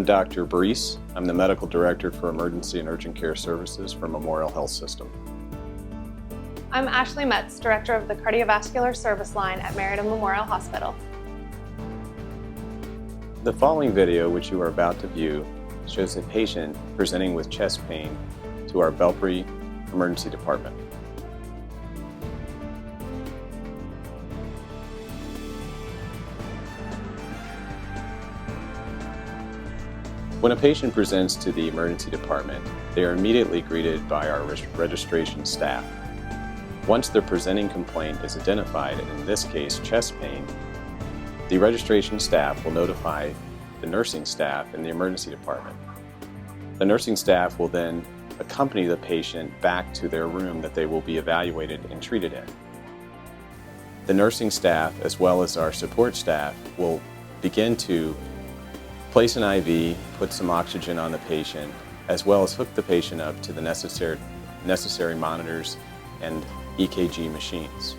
I'm Dr. Brees. I'm the Medical Director for Emergency and Urgent Care Services for Memorial Health System. I'm Ashley Metz, Director of the Cardiovascular Service Line at Marietta Memorial Hospital. The following video, which you are about to view, shows a patient presenting with chest pain to our Belpre Emergency Department. When a patient presents to the emergency department, they are immediately greeted by our registration staff. Once their presenting complaint is identified, in this case chest pain, the registration staff will notify the nursing staff in the emergency department. The nursing staff will then accompany the patient back to their room that they will be evaluated and treated in. The nursing staff, as well as our support staff, will begin to place an IV, put some oxygen on the patient, as well as hook the patient up to the necessary monitors and EKG machines.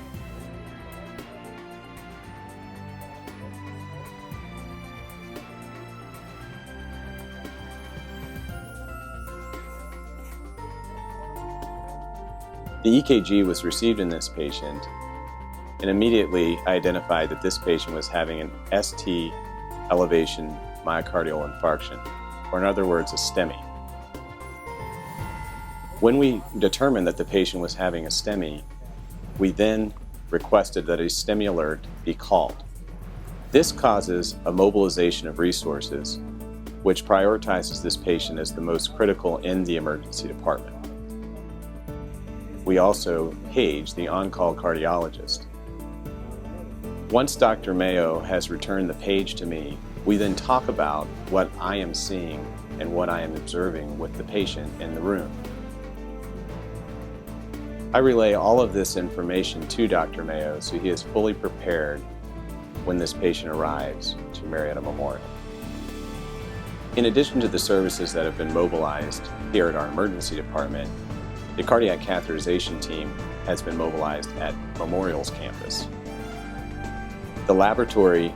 The EKG was received in this patient, and immediately I identified that this patient was having an ST elevation myocardial infarction, or in other words, a STEMI. When we determined that the patient was having a STEMI, we then requested that a STEMI alert be called. This causes a mobilization of resources, which prioritizes this patient as the most critical in the emergency department. We also page the on-call cardiologist. Once Dr. Mayo has returned the page to me, we then talk about what I am seeing and what I am observing with the patient in the room. I relay all of this information to Dr. Mayo so he is fully prepared when this patient arrives to Marietta Memorial. In addition to the services that have been mobilized here at our emergency department, the cardiac catheterization team has been mobilized at Memorial's campus. The laboratory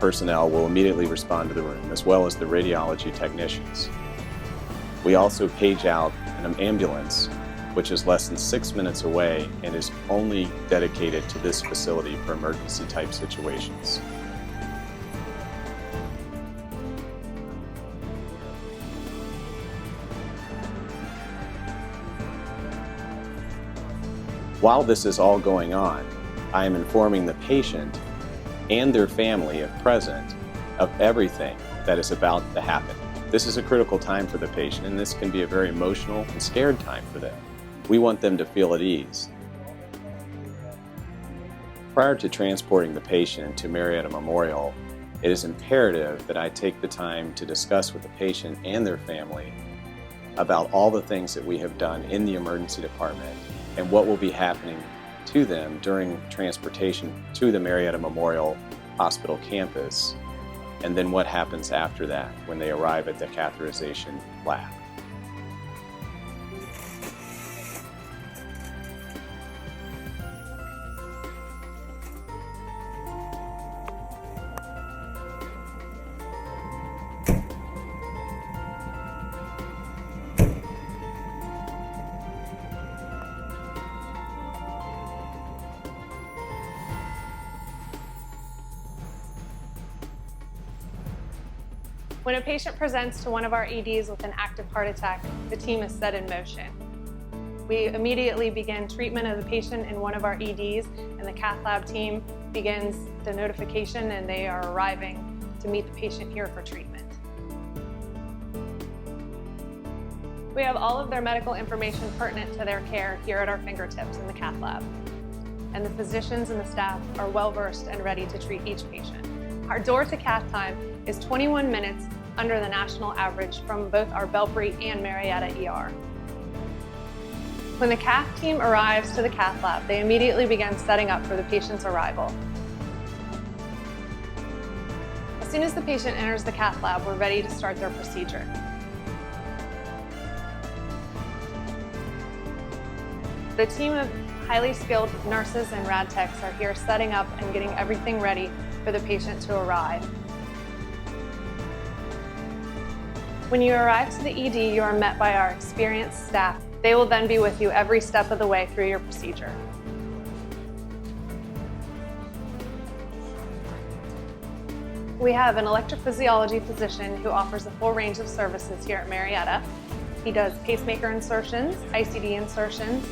personnel will immediately respond to the room, as well as the radiology technicians. We also page out an ambulance, which is less than 6 minutes away and is only dedicated to this facility for emergency type situations. While this is all going on, I am informing the patient and their family, if present, of everything that is about to happen. This is a critical time for the patient, and this can be a very emotional and scared time for them. We want them to feel at ease. Prior to transporting the patient to Marietta Memorial, it is imperative that I take the time to discuss with the patient and their family about all the things that we have done in the emergency department and what will be happening to them during transportation to the Marietta Memorial Hospital campus, and then what happens after that when they arrive at the catheterization lab. When a patient presents to one of our EDs with an active heart attack, the team is set in motion. We immediately begin treatment of the patient in one of our EDs, and the cath lab team begins the notification, and they are arriving to meet the patient here for treatment. We have all of their medical information pertinent to their care here at our fingertips in the cath lab, and the physicians and the staff are well versed and ready to treat each patient. Our door to cath time is 21 minutes under the national average from both our Belpre and Marietta ER. When the cath team arrives to the cath lab, they immediately begin setting up for the patient's arrival. As soon as the patient enters the cath lab, we're ready to start their procedure. The team of highly skilled nurses and rad techs are here setting up and getting everything ready for the patient to arrive. When you arrive to the ED, you are met by our experienced staff. They will then be with you every step of the way through your procedure. We have an electrophysiology physician who offers a full range of services here at Marietta. He does pacemaker insertions, ICD insertions,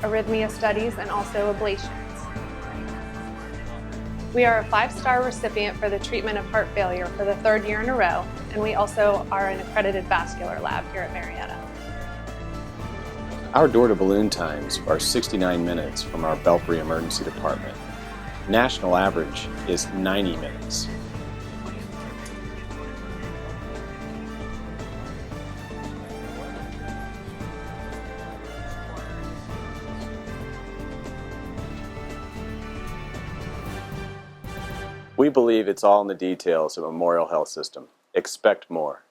arrhythmia studies, and also ablations. We are a 5-star recipient for the treatment of heart failure for the 3rd year in a row, and we also are an accredited vascular lab here at Marietta. Our door-to-balloon times are 69 minutes from our Belpre Emergency Department. National average is 90 minutes. We believe it's all in the details of Memorial Health System. Expect more.